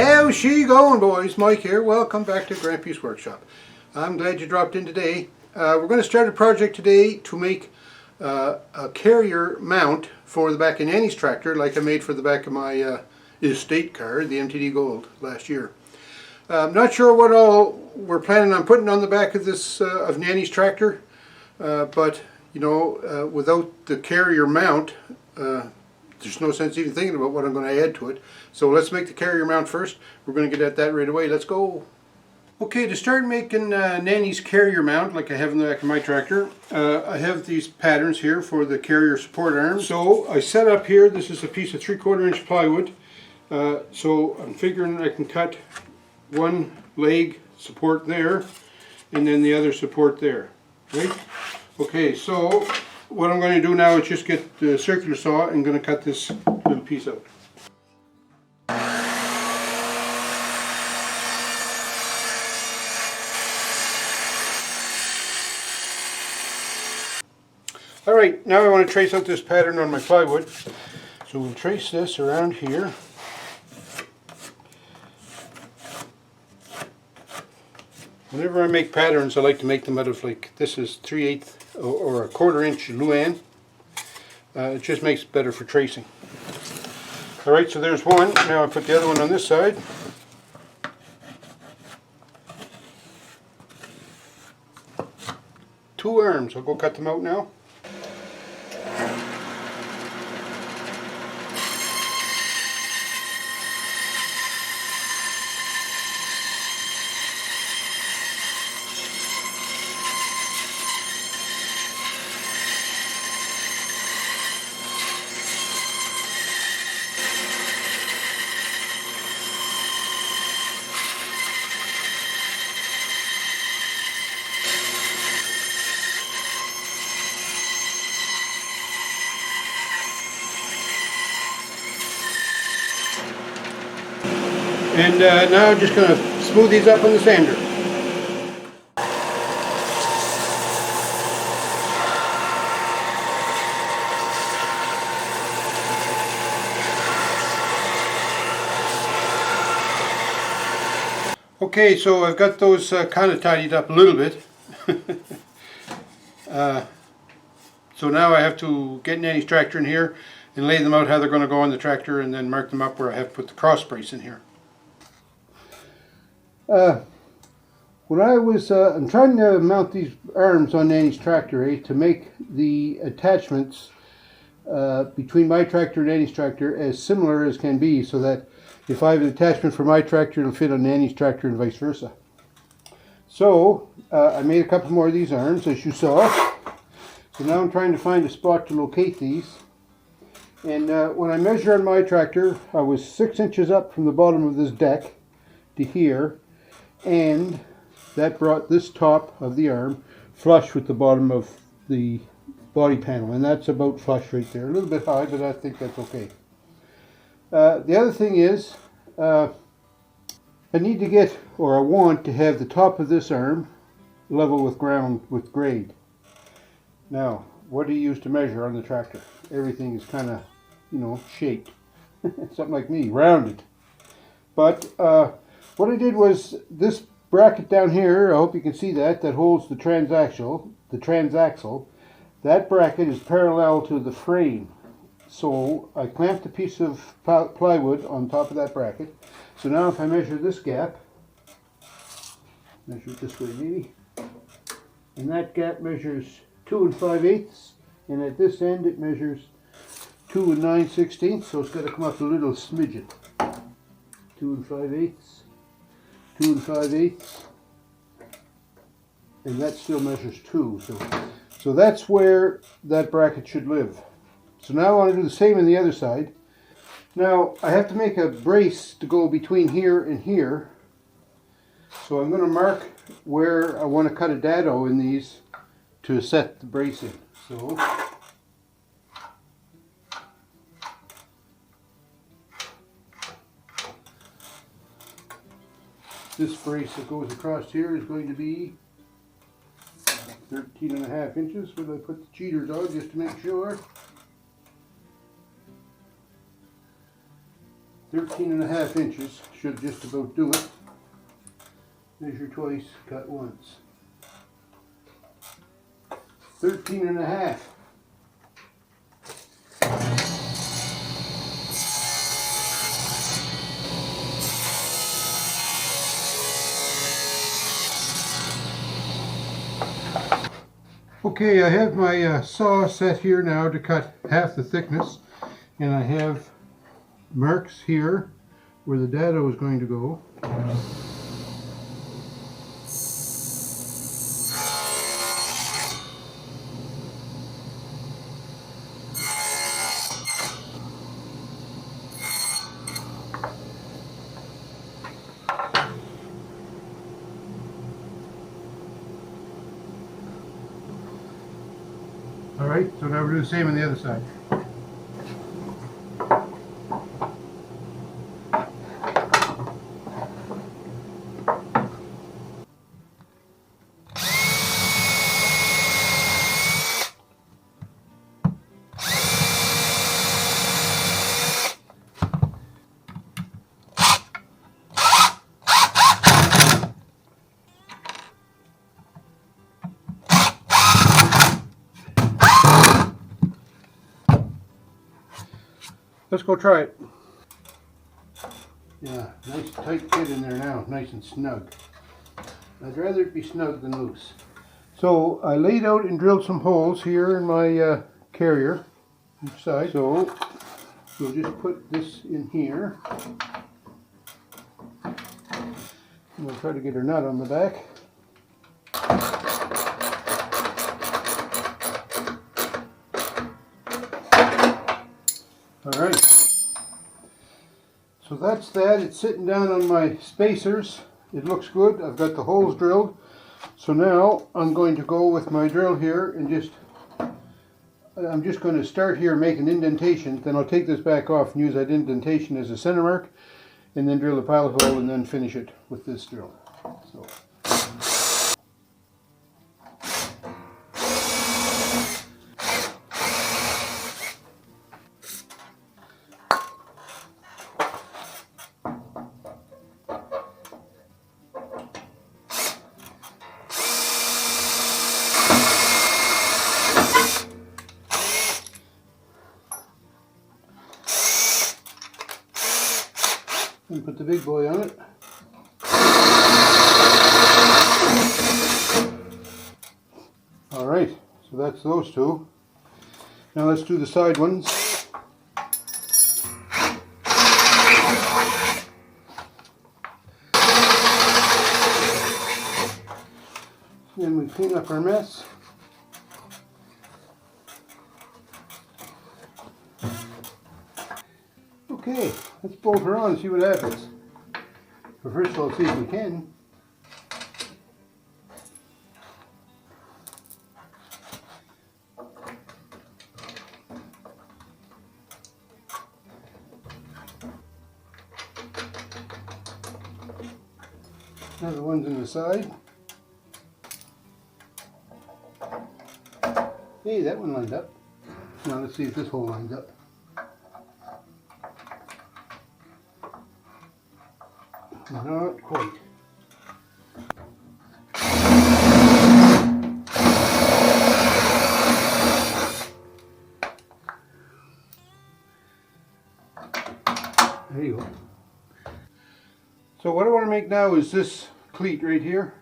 How's she going, boys? Mike here. Welcome back to Grampie's workshop. I'm glad you dropped in today. We're going to start a project today to make a carrier mount for the back of Nannie's tractor, like I made for the back of my estate car, the MTD Gold, last year. I'm not sure what all we're planning on putting on the back of this of Nannie's tractor, but you know, without the carrier mount, there's no sense even thinking about what I'm going to add to it. So let's make the carrier mount first. We're going to get at that right away. Let's go. Okay, to start making Nannie's carrier mount, like I have in the back of my tractor, I have these patterns here for the carrier support arms. So I set up here, this is a piece of 3/4 inch plywood. So I'm figuring I can cut one leg support there, and then the other support there, right? Okay, so what I'm going to do now is just get the circular saw and I'm going to cut this little piece out. Alright, now I want to trace out this pattern on my plywood. So we'll trace this around here. Whenever I make patterns, I like to make them out of, like, this is 3/8 or 1/4 inch luan. It just makes it better for tracing. Alright, so there's one. Now I put the other one on this side. Two arms. I'll go cut them out now. And now I'm just going to smooth these up on the sander. Okay, so I've got those kind of tidied up a little bit. So now I have to get Nannie's tractor in here and lay them out how they're going to go on the tractor, and then mark them up where I have to put the cross brace in here. When I was, I'm trying to mount these arms on Nannie's tractor, to make the attachments between my tractor and Nannie's tractor as similar as can be, so that if I have an attachment for my tractor, it'll fit on Nannie's tractor and vice versa. So I made a couple more of these arms, as you saw. So now I'm trying to find a spot to locate these. And when I measured on my tractor, I was 6 inches up from the bottom of this deck to here, and that brought this top of the arm flush with the bottom of the body panel, and that's about flush right there. A little bit high, but I think that's okay. The other thing is, I need to get, or I want to have the top of this arm level with ground, with grade. Now, what do you use to measure on the tractor? Everything is kind of, you know, shaped. Something like me, rounded. But what I did was this bracket down here, I hope you can see that, that holds the transaxle. That bracket is parallel to the frame. So I clamped a piece of plywood on top of that bracket. So now if I measure this gap, measure it this way maybe, and that gap measures 2 5/8, and at this end it measures 2 9/16, so it's got to come up a little smidgen. 2 5/8, 2 5/8, and that still measures 2. So that's where that bracket should live. So now I want to do the same on the other side. Now I have to make a brace to go between here and here. So I'm going to mark where I want to cut a dado in these to set the brace in. So this brace that goes across here is going to be 13.5 inches. But I put the cheaters on just to make sure. 13.5 inches should just about do it. Measure twice, cut once. 13.5. Okay, I have my saw set here now to cut half the thickness, and I have marks here where the dado is going to go. Alright, so now we'll do the same on the other side. Let's go try it. Yeah, nice tight fit in there now, nice and snug. I'd rather it be snug than loose. So I laid out and drilled some holes here in my carrier each side. So we'll just put this in here. And we'll try to get her nut on the back. Alright, so that's that. It's sitting down on my spacers. It looks good. I've got the holes drilled. So now I'm going to go with my drill here and I'm just going to start here, make an indentation. Then I'll take this back off and use that indentation as a center mark, and then drill a pilot hole and then finish it with this drill. So. And put the big boy on it. Alright, so that's those two. Now let's do the side ones. Then we clean up our mess. Okay, let's bolt her on and see what happens. But first of all, see if we can. Now the ones on the side. Hey, that one lined up. Now let's see if this hole lines up. Not quite. There you go. So what I want to make now is this cleat right here.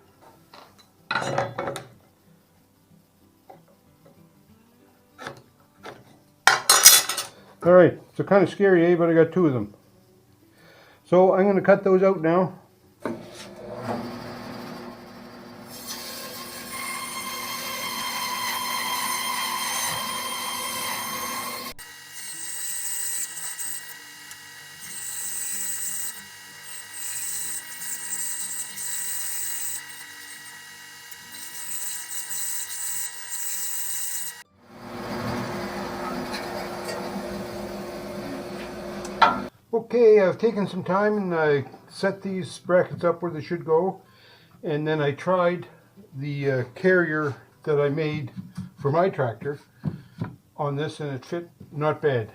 Alright, so kind of scary, eh? But I got two of them. So I'm going to cut those out now. Okay, I've taken some time and I set these brackets up where they should go, and then I tried the carrier that I made for my tractor on this, and it fit not bad.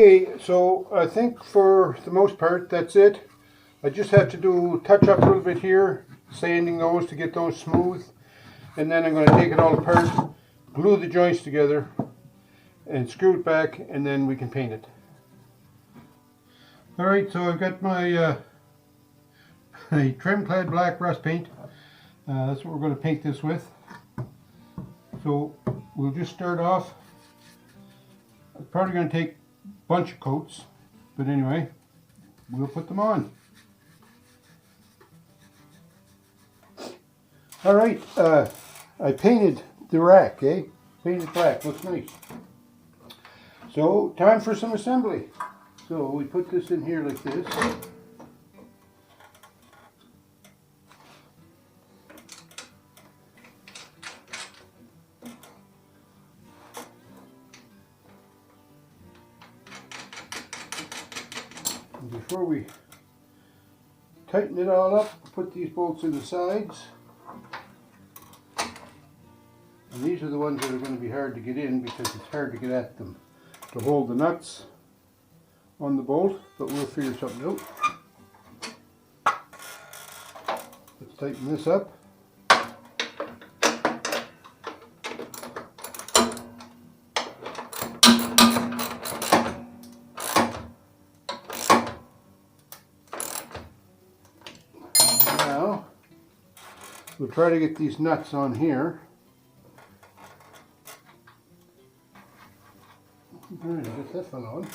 Okay, so I think for the most part that's it. I just have to touch up a little bit here, sanding those to get those smooth, and then I'm going to take it all apart, glue the joints together, and screw it back, and then we can paint it. Alright, so I've got my trim clad black rust paint. That's what we're going to paint this with. So we'll just start off. I'm probably going to take a bunch of coats, but anyway, we'll put them on. Alright, I painted the rack, Painted black, looks nice. So, time for some assembly. So we put this in here like this. And before we tighten it all up, put these bolts in the sides. And these are the ones that are going to be hard to get in because it's hard to get at them. To hold the nuts on the bolt, but we'll figure something out. Let's tighten this up. Now, we'll try to get these nuts on here. Alright, I guess that fell on.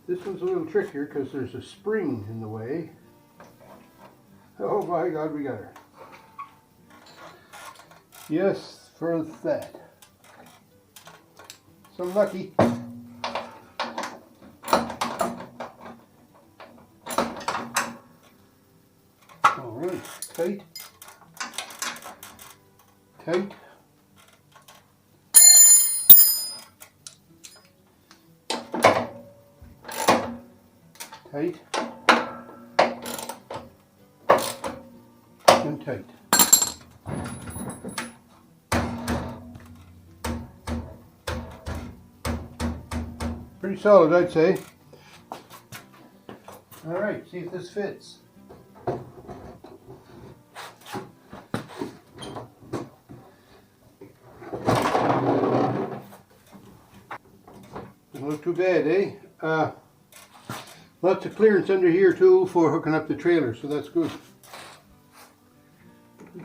This one's a little trickier because there's a spring in the way. Oh my God, we got her. Yes, for that. So lucky. Alright, tight. Tight. Tight and tight. Pretty solid, I'd say. All right, see if this fits. Doesn't look too bad, eh? Lots of clearance under here too for hooking up the trailer, so that's good.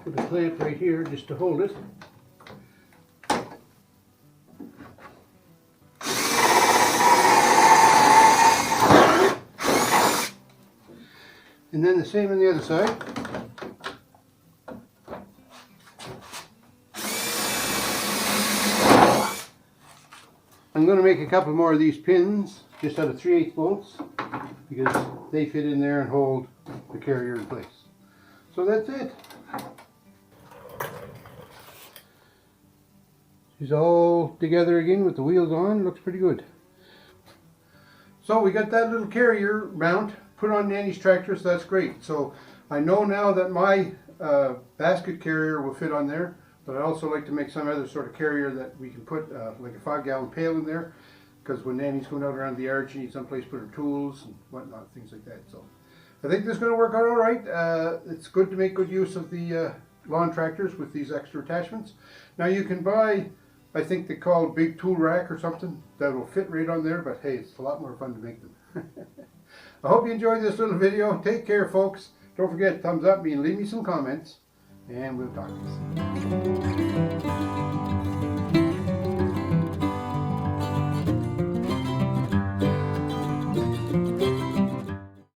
Put a clamp right here just to hold it. And then the same on the other side. I'm going to make a couple more of these pins just out of 3/8 bolts because they fit in there and hold the carrier in place. So that's it. She's all together again with the wheels on. Looks pretty good. So we got that little carrier mount put on Nannie's tractor, so that's great. So I know now that my basket carrier will fit on there, but I also like to make some other sort of carrier that we can put like a 5-gallon pail in there, because when Nannie's going out around the yard, she needs someplace to put her tools and whatnot, things like that. So I think this is going to work out all right. It's good to make good use of the lawn tractors with these extra attachments. Now you can buy, I think they call it big tool rack or something that will fit right on there, but hey, it's a lot more fun to make them. I hope you enjoyed this little video. Take care, folks. Don't forget, thumbs up me and leave me some comments, and we'll talk to you soon.